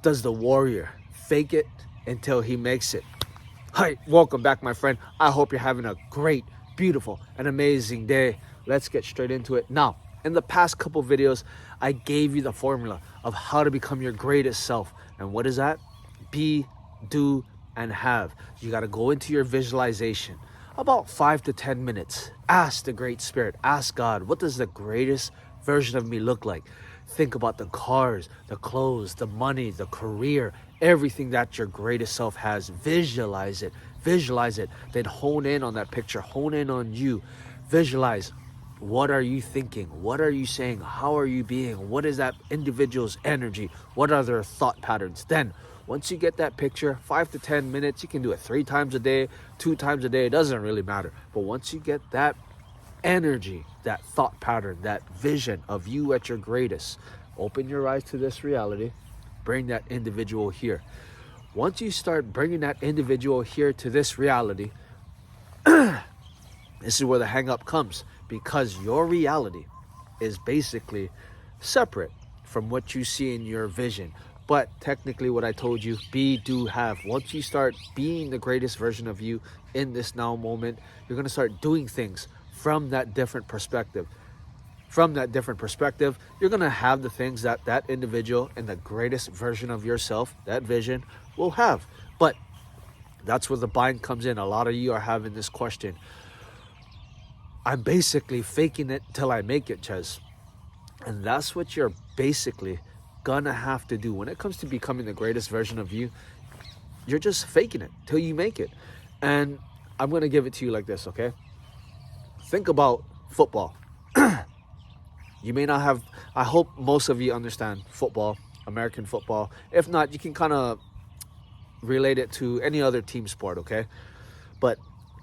does the warrior fake it until he makes it? Hi, welcome back, my friend. I hope you're having a great, beautiful, and amazing day. Let's get straight into it. Now, in the past couple videos, I gave you the formula of how to become your greatest self. And what is that? Be, do, and have. You got to go into your visualization. About 5 to 10 minutes. Ask the Great Spirit. Ask God, what does the greatest version of me look like? Think about the cars, the clothes, the money, the career, everything that your greatest self has. Visualize it. Visualize it. Then hone in on that picture. Hone in on you. Visualize. What are you thinking? What are you saying? How are you being? What is that individual's energy? What are their thought patterns? Then, once you get that picture, 5 to 10 minutes, you can do it 3 times a day, 2 times a day. It doesn't really matter. But once you get that energy, that thought pattern, that vision of you at your greatest, open your eyes to this reality, bring that individual here. Once you start bringing that individual here to this reality, this is where the hang up comes, because your reality is basically separate from what you see in your vision. But technically what I told you, be, do, have. Once you start being the greatest version of you in this now moment, you're going to start doing things from that different perspective. From that different perspective, you're going to have the things that that individual and the greatest version of yourself, that vision, will have. But that's where the bind comes in. A lot of you are having this question. I'm basically faking it till I make it, Ches. And that's what you're basically gonna have to do. When it comes to becoming the greatest version of you, you're just faking it till you make it. And I'm gonna give it to you like this, okay? Think about football. You may not have, I hope most of you understand football, American football. If not, you can kind of relate it to any other team sport, okay? But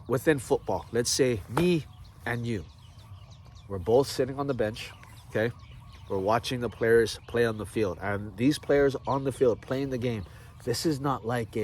within football, let's say me and you, we're both sitting on the bench, okay? We're watching the players play on the field. And these players on the field playing the game, this is not like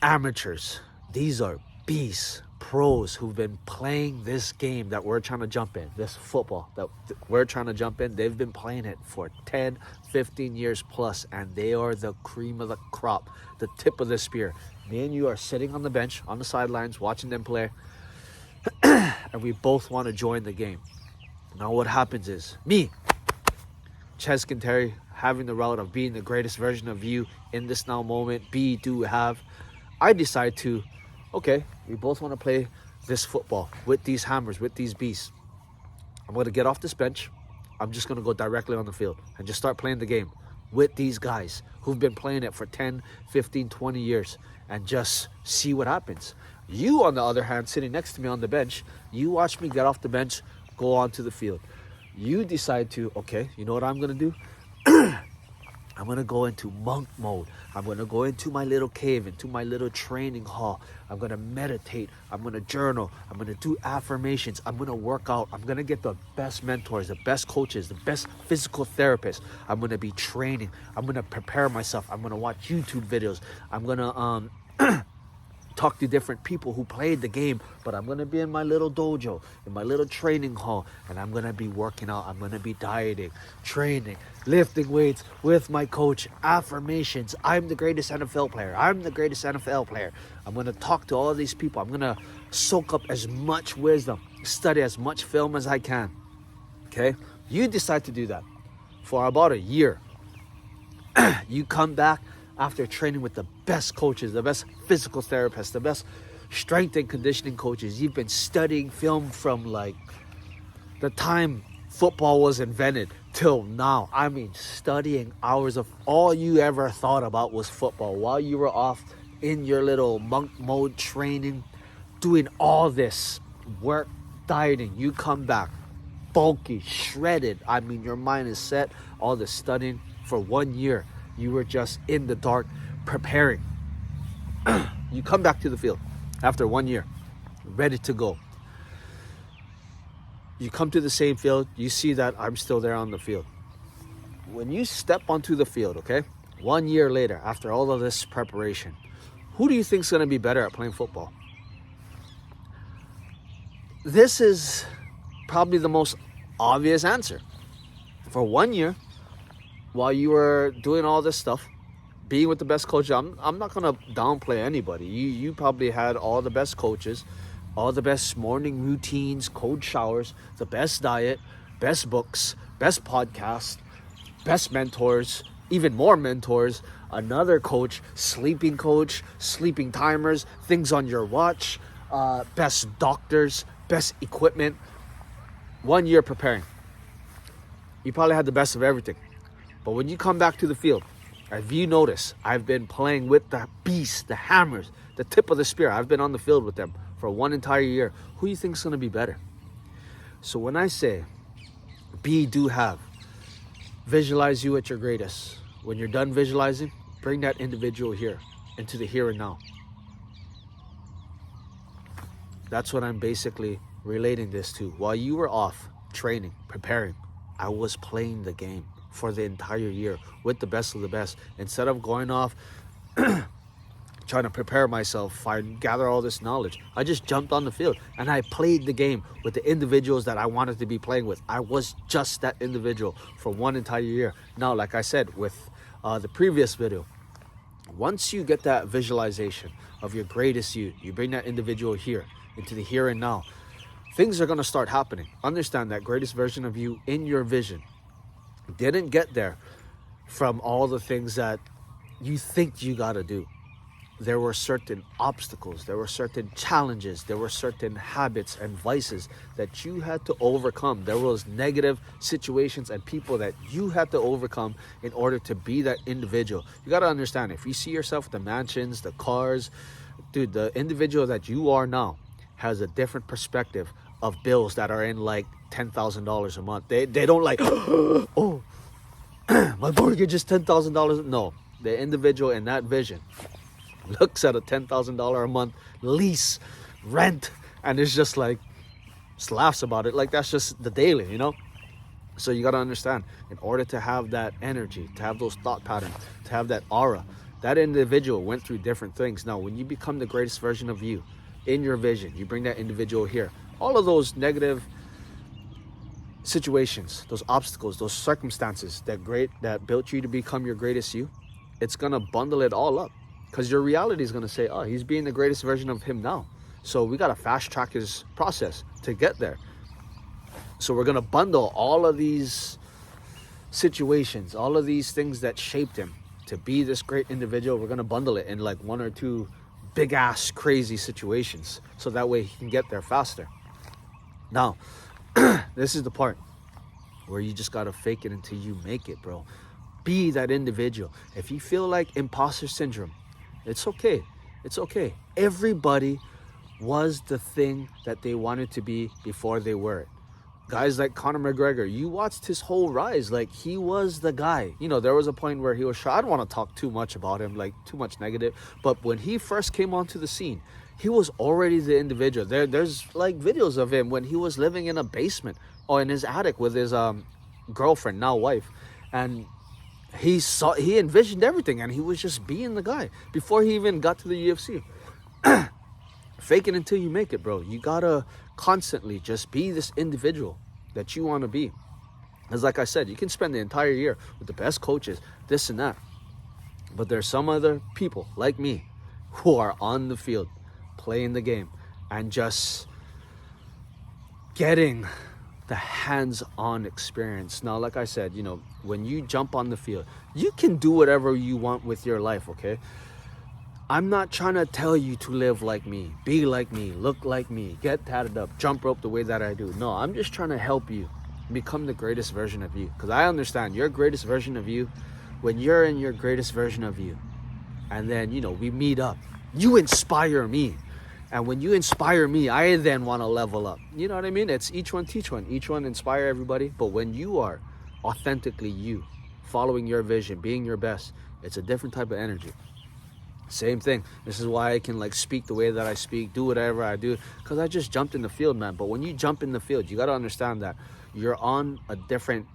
amateurs. These are beasts, pros who've been playing this game that we're trying to jump in, this football that we're trying to jump in. They've been playing it for 10, 15 years plus, and they are the cream of the crop, the tip of the spear. Me and you are sitting on the bench, on the sidelines, watching them play, and we both want to join the game. Now what happens is, me, Ches Terry, having the route of being the greatest version of you in this now moment, be, do, have, I decide to, okay, we both want to play this football with these hammers, with these beasts. I'm going to get off this bench. I'm just going to go directly on the field and just start playing the game with these guys who've been playing it for 10, 15, 20 years and just see what happens. You, on the other hand, sitting next to me on the bench, you watch me get off the bench, go onto the field. You decide to, okay, you know what I'm going to do? I'm going to go into monk mode. I'm going to go into my little cave, into my little training hall. I'm going to meditate. I'm going to journal. I'm going to do affirmations. I'm going to work out. I'm going to get the best mentors, the best coaches, the best physical therapists. I'm going to be training. I'm going to prepare myself. I'm going to watch YouTube videos. I'm going to talk to different people who played the game, but I'm going to be in my little dojo, in my little training hall, and I'm going to be working out. I'm going to be dieting, training, lifting weights with my coach, affirmations. I'm the greatest NFL player. I'm the greatest NFL player. I'm going to talk to all these people. I'm going to soak up as much wisdom, study as much film as I can. Okay? You decide to do that for about a year. You come back after training with the best coaches, the best physical therapists, the best strength and conditioning coaches. You've been studying film from like the time football was invented till now. I mean, studying hours of all you ever thought about was football while you were off in your little monk mode training, doing all this work, dieting. You come back bulky, shredded. I mean, your mind is set. All this studying for 1 year. You were just in the dark preparing. You come back to the field after 1 year, ready to go. You come to the same field. You see that I'm still there on the field. When you step onto the field, okay, 1 year later, after all of this preparation, who do you think is going to be better at playing football? This is probably the most obvious answer. For 1 year, while you were doing all this stuff, being with the best coach, I'm not gonna downplay anybody. You probably had all the best coaches, all the best morning routines, cold showers, the best diet, best books, best podcast, best mentors, even more mentors, another coach, sleeping timers, things on your watch, best doctors, best equipment. 1 year preparing. You probably had the best of everything. But when you come back to the field, if you notice, I've been playing with the beasts, the hammers, the tip of the spear. I've been on the field with them for 1 entire year. Who do you think is going to be better? So when I say be, do, have, visualize you at your greatest. When you're done visualizing, bring that individual here into the here and now. That's what I'm basically relating this to. While you were off training, preparing, I was playing the game for the entire year with the best of the best. Instead of going off trying to prepare myself, gather all this knowledge, I just jumped on the field and I played the game with the individuals that I wanted to be playing with. I was just that individual for 1 entire year. Now, like I said with the previous video, once you get that visualization of your greatest you bring that individual here into the here and now, things are going to start happening. Understand that greatest version of you in your vision didn't get there from all the things that you think you got to do. There were certain obstacles, there were certain challenges, there were certain habits and vices that you had to overcome. There was negative situations and people that you had to overcome in order to be that individual. You got to understand, if you see yourself with the mansions, the cars, dude, the individual that you are now has a different perspective of bills that are in like $10,000 a month. They don't like, oh, my mortgage is $10,000. No, the individual in that vision looks at a $10,000 a month lease, rent, and it's just like, just laughs about it. Like that's just the daily, you know? So you got to understand, in order to have that energy, to have those thought patterns, to have that aura, that individual went through different things. Now, when you become the greatest version of you in your vision, you bring that individual here. All of those negative situations, those obstacles, those circumstances that built you to become your greatest you, it's gonna bundle it all up, because your reality is gonna say, oh, he's being the greatest version of him now, so we gotta fast track his process to get there. So we're gonna bundle all of these situations, all of these things that shaped him to be this great individual. We're gonna bundle it in like 1 or 2 big ass crazy situations, so that way he can get there faster. Now, this is the part where you just gotta fake it until you make it, bro. Be that individual. If you feel like imposter syndrome, it's okay. It's okay. Everybody was the thing that they wanted to be before they were it. Guys like Conor McGregor, you watched his whole rise. Like, he was the guy. You know, there was a point where he was shy. I don't want to talk too much about him, like too much negative. But when he first came onto the scene, he was already the individual. There's like videos of him when he was living in a basement or in his attic with his girlfriend, now wife. And he envisioned everything, and he was just being the guy before he even got to the UFC. Fake it until you make it, bro. You gotta constantly just be this individual that you want to be. As like I said, you can spend the entire year with the best coaches, this and that, but there's some other people like me who are on the field playing the game and just getting the hands-on experience. Now, like I said, you know, when you jump on the field, you can do whatever you want with your life, okay? I'm not trying to tell you to live like me, be like me, look like me, get tatted up, jump rope the way that I do. No, I'm just trying to help you become the greatest version of you. Because I understand your greatest version of you, when you're in your greatest version of you, and then, you know, we meet up, you inspire me. And when you inspire me, I then want to level up. You know what I mean? It's each one teach one. Each one inspire everybody. But when you are authentically you, following your vision, being your best, it's a different type of energy. Same thing. This is why I can like speak the way that I speak, do whatever I do, because I just jumped in the field, man. But when you jump in the field, you got to understand that you're on a different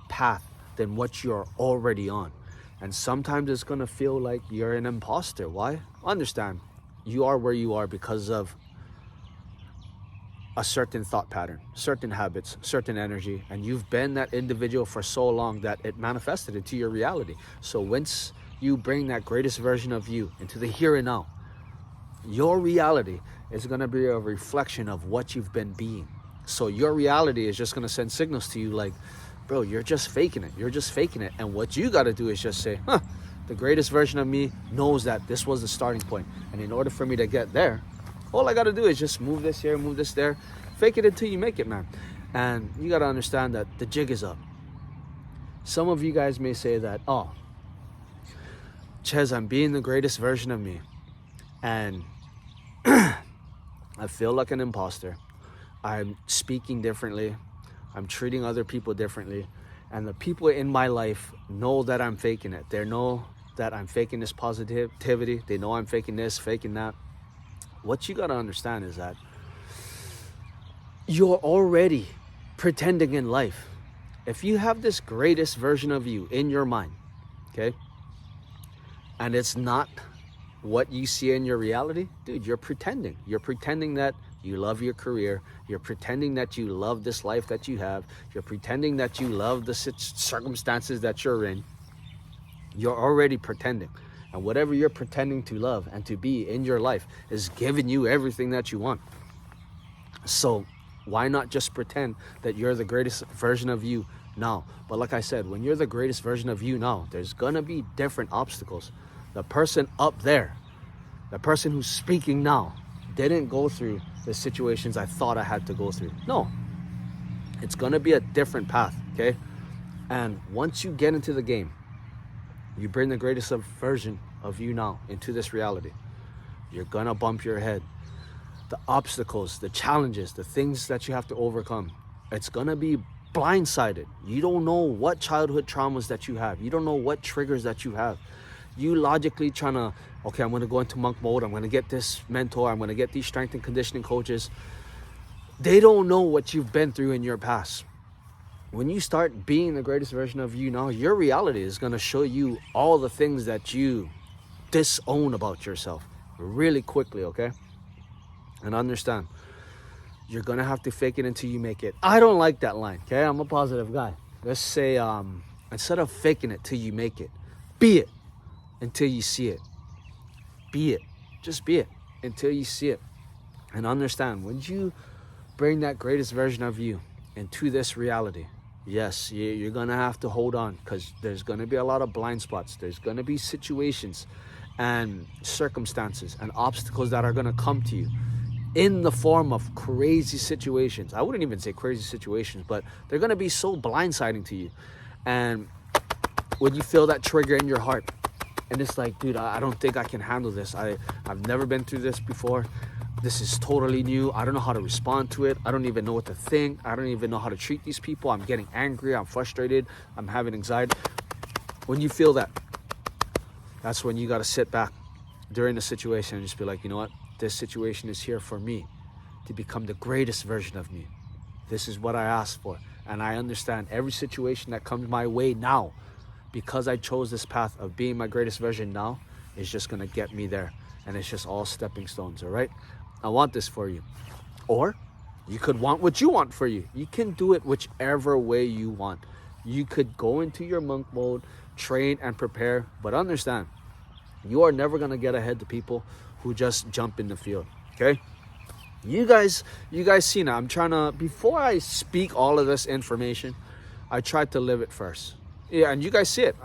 path than what you're already on. And sometimes it's going to feel like you're an imposter. Why? Understand, you are where you are because of a certain thought pattern, certain habits, certain energy, and you've been that individual for so long that it manifested into your reality. So once you bring that greatest version of you into the here and now, your reality is going to be a reflection of what you've been being. So your reality is just going to send signals to you like, bro, you're just faking it. You're just faking it. And what you got to do is just say, the greatest version of me knows that this was the starting point. And in order for me to get there, all I got to do is just move this here, move this there. Fake it until you make it, man. And you got to understand that the jig is up. Some of you guys may say that, oh, Ches, I'm being the greatest version of me. And I feel like an imposter. I'm speaking differently. I'm treating other people differently. And the people in my life know that I'm faking it. They know that I'm faking this positivity. They know I'm faking this, faking that. What you got to understand is that you're already pretending in life. If you have this greatest version of you in your mind, okay, and it's not what you see in your reality, dude, you're pretending. You're pretending that you love your career. You're pretending that you love this life that you have. You're pretending that you love the circumstances that you're in. You're already pretending. And whatever you're pretending to love and to be in your life is giving you everything that you want. So why not just pretend that you're the greatest version of you now? But like I said, when you're the greatest version of you now, there's going to be different obstacles. The person up there, the person who's speaking now, didn't go through the situations I thought I had to go through. No, it's going to be a different path, okay? And once you get into the game, you bring the greatest version of you now into this reality, you're going to bump your head. The obstacles, the challenges, the things that you have to overcome, it's going to be blindsided. You don't know what childhood traumas that you have. You don't know what triggers that you have. You logically trying to, okay, I'm going to go into monk mode. I'm going to get this mentor. I'm going to get these strength and conditioning coaches. They don't know what you've been through in your past. When you start being the greatest version of you now, your reality is going to show you all the things that you disown about yourself really quickly, okay? And understand, you're going to have to fake it until you make it. I don't like that line, okay? I'm a positive guy. Let's say, instead of faking it till you make it, be it until you see it. Be it. Just be it until you see it. And understand, when you bring that greatest version of you into this reality, yes, you're going to have to hold on, because there's going to be a lot of blind spots. There's going to be situations and circumstances and obstacles that are going to come to you in the form of crazy situations. I wouldn't even say crazy situations, but they're going to be so blindsiding to you. And when you feel that trigger in your heart, and it's like, dude, I don't think I can handle this. I've never been through this before. This is totally new. I don't know how to respond to it. I don't even know what to think. I don't even know how to treat these people. I'm getting angry. I'm frustrated. I'm having anxiety. When you feel that, that's when you got to sit back during the situation and just be like, you know what? This situation is here for me to become the greatest version of me. This is what I asked for. And I understand every situation that comes my way now, because I chose this path of being my greatest version now, is just going to get me there. And it's just all stepping stones, all right? I want this for you. Or you could want what you want for you. You can do it whichever way you want. You could go into your monk mode, train and prepare, but understand, you are never going to get ahead to people who just jump in the field, okay? You guys see now, I'm trying to, before I speak all of this information, I tried to live it first. Yeah, and you guys see it.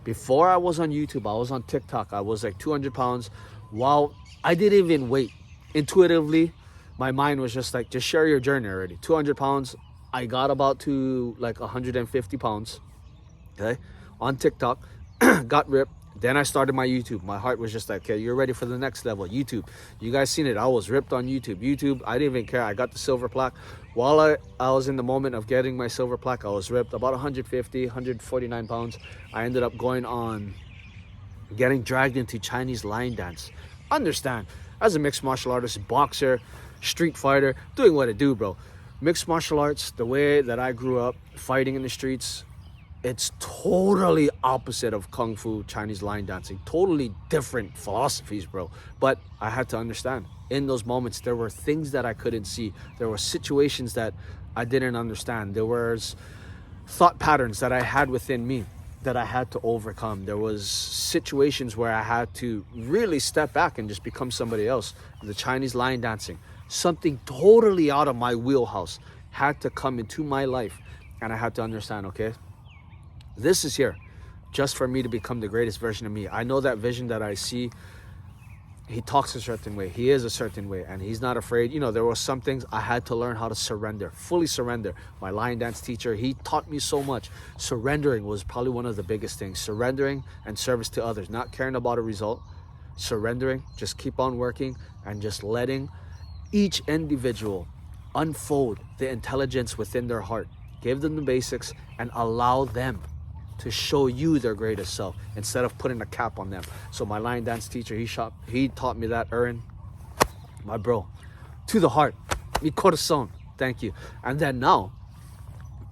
Before I was on YouTube, I was on TikTok. I was like 200 pounds. While I didn't even wait. Intuitively, my mind was just like, just share your journey already. 200 pounds. I got about to like 150 pounds. Okay. On TikTok, got ripped. Then I started my YouTube. My heart was just like, okay, you're ready for the next level. YouTube. You guys seen it. I was ripped on YouTube. I didn't even care. I got the silver plaque. While I was in the moment of getting my silver plaque, I was ripped about 150, 149 pounds. I ended up going on getting dragged into Chinese line dance. Understand, as a mixed martial artist, boxer, street fighter, doing what I do, bro. Mixed martial arts, the way that I grew up, fighting in the streets, it's totally opposite of Kung Fu, Chinese line dancing. Totally different philosophies, bro. But I had to understand. In those moments, there were things that I couldn't see. There were situations that I didn't understand. There was thought patterns that I had within me that I had to overcome. There was situations where I had to really step back and just become somebody else. The Chinese line dancing, something totally out of my wheelhouse, had to come into my life. And I had to understand, okay, this is here just for me to become the greatest version of me. I know that vision that I see, he talks a certain way, he is a certain way, and he's not afraid. You know, there were some things I had to learn how to surrender, fully surrender. My line dance teacher, he taught me so much. Surrendering was probably one of the biggest things. Surrendering and service to others, not caring about a result. Surrendering, just keep on working and just letting each individual unfold the intelligence within their heart. Give them the basics and allow them to show you their greatest self instead of putting a cap on them. So my line dance teacher, he taught me that, Aaron, my bro, to the heart, mi corazón, thank you. And then now,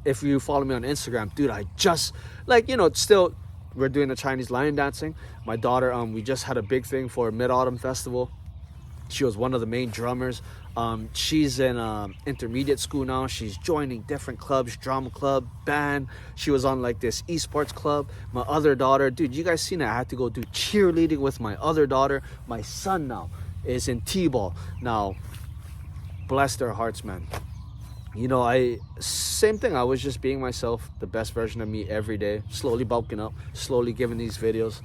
if you follow me on Instagram, dude, I just, like, you know, still, we're doing the Chinese line dancing. My daughter, we just had a big thing for Mid-Autumn Festival. She was one of the main drummers. She's in intermediate school now. She's joining different clubs, drama club, band. She was on like this esports club. My other daughter, dude, you guys seen it? I had to go do cheerleading with my other daughter. My son now is in T-ball. Now, bless their hearts, man. You know, same thing. I was just being myself, the best version of me every day, slowly bulking up, slowly giving these videos.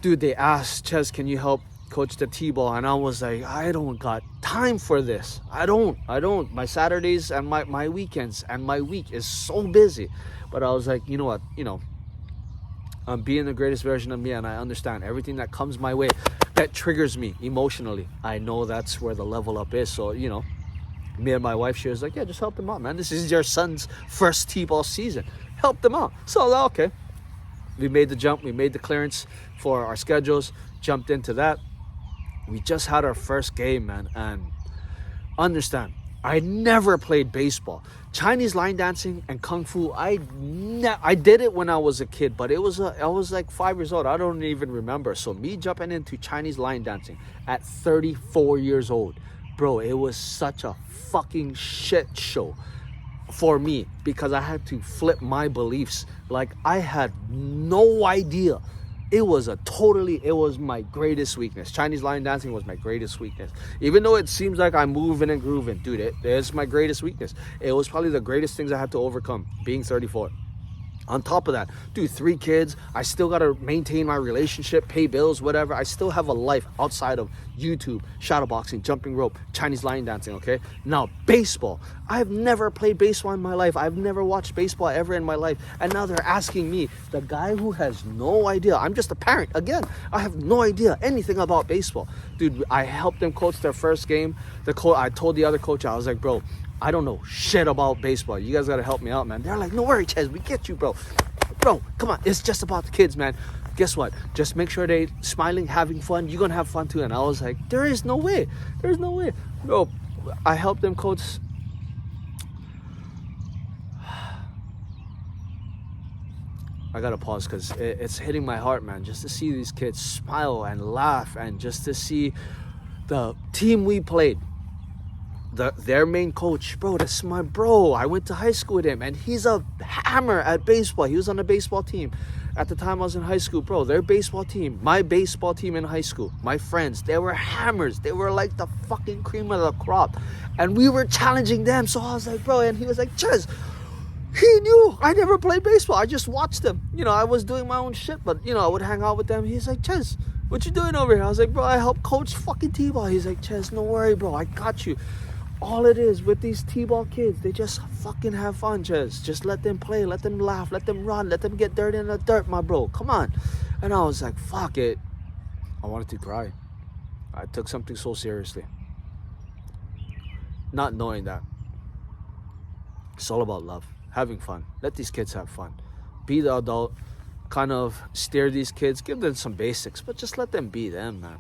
Dude, they asked, Ches, can you help coach the T-ball? And I was like, I don't got time for this. I don't. My Saturdays and my weekends and my week is so busy. But I was like, you know what, you know, I'm being the greatest version of me, and I understand everything that comes my way that triggers me emotionally. I know that's where the level up is. So, you know, me and my wife, she was like, yeah, just help them out, man. This is your son's first T-ball season. Help them out. So, okay. We made the jump. We made the clearance for our schedules. Jumped into that. We just had our first game, man, and understand, I never played baseball. Chinese line dancing and Kung Fu, I did it when I was a kid, but I was like 5 years old. I don't even remember. So me jumping into Chinese line dancing at 34 years old, bro, it was such a fucking shit show for me because I had to flip my beliefs. Like, I had no idea. It was my greatest weakness. Chinese line dancing was my greatest weakness. Even though it seems like I'm moving and grooving, dude, it's my greatest weakness. It was probably the greatest things I had to overcome, being 34. On top of that, dude, 3 kids. I still got to maintain my relationship, pay bills, whatever. I still have a life outside of YouTube, shadowboxing, jumping rope, Chinese line dancing, okay? Now, baseball. I've never played baseball in my life. I've never watched baseball ever in my life. And now they're asking me, the guy who has no idea. I'm just a parent. Again, I have no idea anything about baseball. Dude, I helped them coach their first game. I told the other coach, I was like, bro, I don't know shit about baseball. You guys got to help me out, man. They're like, no worry, Ches, we get you, bro. Bro, come on. It's just about the kids, man. Guess what? Just make sure they smiling, having fun. You're going to have fun too. And I was like, there is no way. There's no way. Bro, I helped them coach. I got to pause because it's hitting my heart, man. Just to see these kids smile and laugh and just to see the team we played. Their main coach, bro, that's my bro. I went to high school with him, and he's a hammer at baseball. He was on the baseball team. At the time I was in high school, bro, their baseball team, my baseball team in high school, my friends, they were hammers. They were like the fucking cream of the crop. And we were challenging them. So I was like, bro, and he was like, Ches, he knew I never played baseball. I just watched them. You know, I was doing my own shit, but, you know, I would hang out with them. He's like, Ches, what you doing over here? I was like, bro, I help coach fucking T-ball. He's like, Ches, no worry, bro, I got you. All it is with these T-ball kids, they just fucking have fun, Ches. Just let them play, let them laugh, let them run, let them get dirty in the dirt, my bro. Come on. And I was like, fuck it. I wanted to cry. I took something so seriously. Not knowing that. It's all about love, having fun. Let these kids have fun. Be the adult, kind of steer these kids, give them some basics, but just let them be them, man.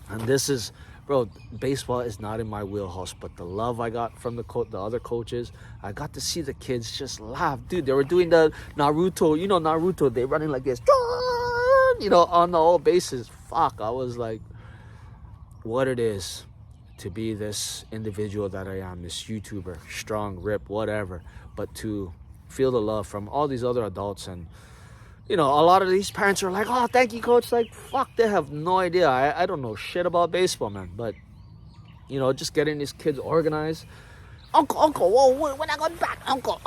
And this is bro, baseball is not in my wheelhouse, but the love I got from the other coaches, I got to see the kids just laugh. Dude, they were doing the Naruto, Naruto, they running like this, on the whole bases. Fuck, I was like, what it is to be this individual that I am, this YouTuber, strong, rip, whatever, but to feel the love from all these other adults. And a lot of these parents are like, oh, thank you, coach. Like, fuck, they have no idea. I don't know shit about baseball, man. But, just getting these kids organized. Uncle, whoa, we're not going back. Uncle.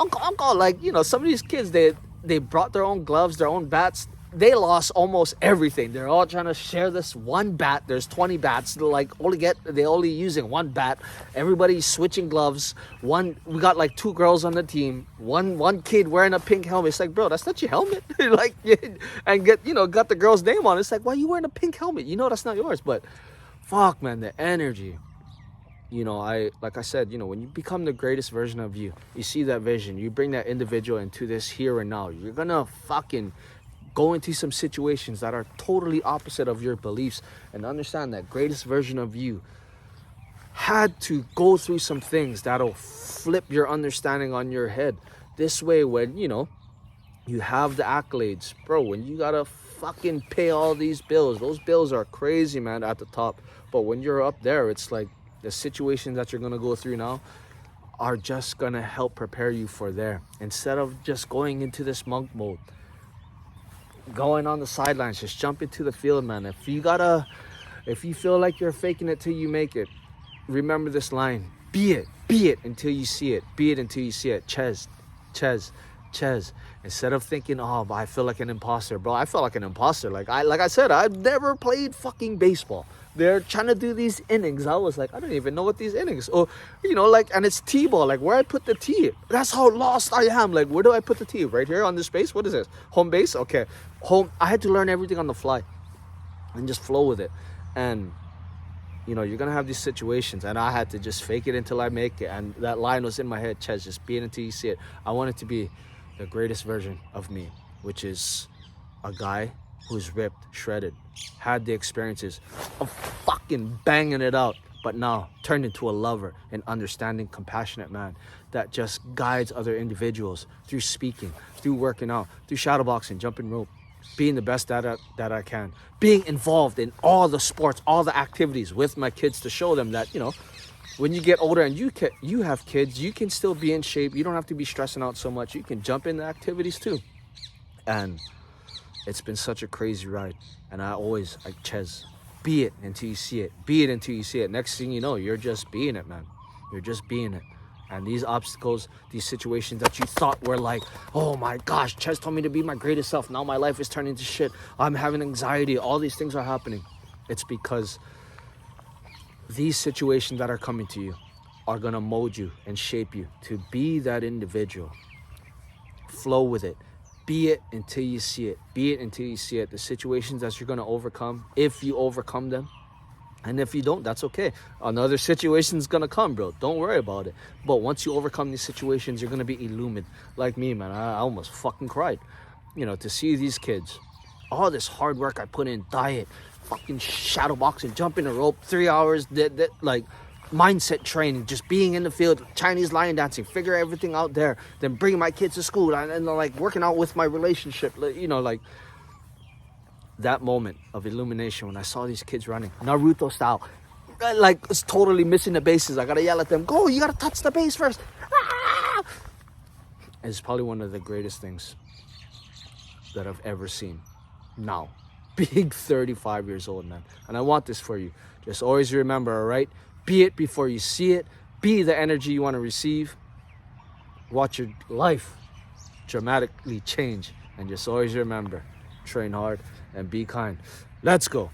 Like, some of these kids, they brought their own gloves, their own bats. They lost almost everything. They're all trying to share this one bat. There's 20 bats. They only using one bat. Everybody's switching gloves. We got like 2 girls on the team. One kid wearing a pink helmet. It's like, bro, that's not your helmet. And got the girl's name on it. It's like, why are you wearing a pink helmet? That's not yours. But fuck, man, the energy. Like I said, when you become the greatest version of you, you see that vision, you bring that individual into this here and now. You're gonna fucking go into some situations that are totally opposite of your beliefs, and understand that greatest version of you had to go through some things that'll flip your understanding on your head. This way, when you have the accolades, bro, when you gotta fucking pay all these bills, those bills are crazy, man, at the top. But when you're up there, it's like the situations that you're gonna go through now are just gonna help prepare you for there, instead of just going into this monk mode, going on the sidelines. Just jump into the field, man. If you feel like you're faking it till you make it, remember this line: be it until you see it. Be it until you see it. Ches. Instead of thinking, oh, I feel like an imposter, bro. I felt like an imposter. Like I said, I've never played fucking baseball. They're trying to do these innings. I was like, I don't even know what these innings. Or, and it's T-ball. Like, where I put the T? That's how lost I am. Like, where do I put the T? Right here on this base? What is this? Home base? Okay. Home. I had to learn everything on the fly and just flow with it. And, you're going to have these situations. And I had to just fake it until I make it. And that line was in my head, Ches, just be it until you see it. I wanted to be the greatest version of me, which is a guy who's ripped, shredded, had the experiences of fucking banging it out, but now turned into a lover, an understanding, compassionate man that just guides other individuals through speaking, through working out, through shadowboxing, jumping rope, being the best that I can, being involved in all the sports, all the activities with my kids to show them that, when you get older and you have kids, you can still be in shape. You don't have to be stressing out so much. You can jump into activities too. And it's been such a crazy ride. And Ches, be it until you see it. Be it until you see it. Next thing you know, you're just being it, man. You're just being it. And these obstacles, these situations that you thought were like, oh my gosh, Ches told me to be my greatest self. Now my life is turning to shit. I'm having anxiety. All these things are happening. It's because these situations that are coming to you are going to mold you and shape you to be that individual. Flow with it. Be it until you see it. Be it until you see it. The situations that you're going to overcome, if you overcome them. And if you don't, that's okay. Another situation's going to come, bro. Don't worry about it. But once you overcome these situations, you're going to be illumined. Like me, man. I almost fucking cried. To see these kids. All this hard work I put in, diet, fucking shadow boxing, jumping a rope, 3 hours, like mindset training, just being in the field, Chinese lion dancing, figure everything out there, then bringing my kids to school and like working out with my relationship, like that moment of illumination when I saw these kids running Naruto style, like it's totally missing the bases. I gotta yell at them, go, you gotta touch the base first. It's probably one of the greatest things that I've ever seen. Now, big 35 years old, man. And I want this for you. Just always remember, all right? Be it before you see it. Be the energy you want to receive. Watch your life dramatically change. And just always remember, train hard and be kind. Let's go.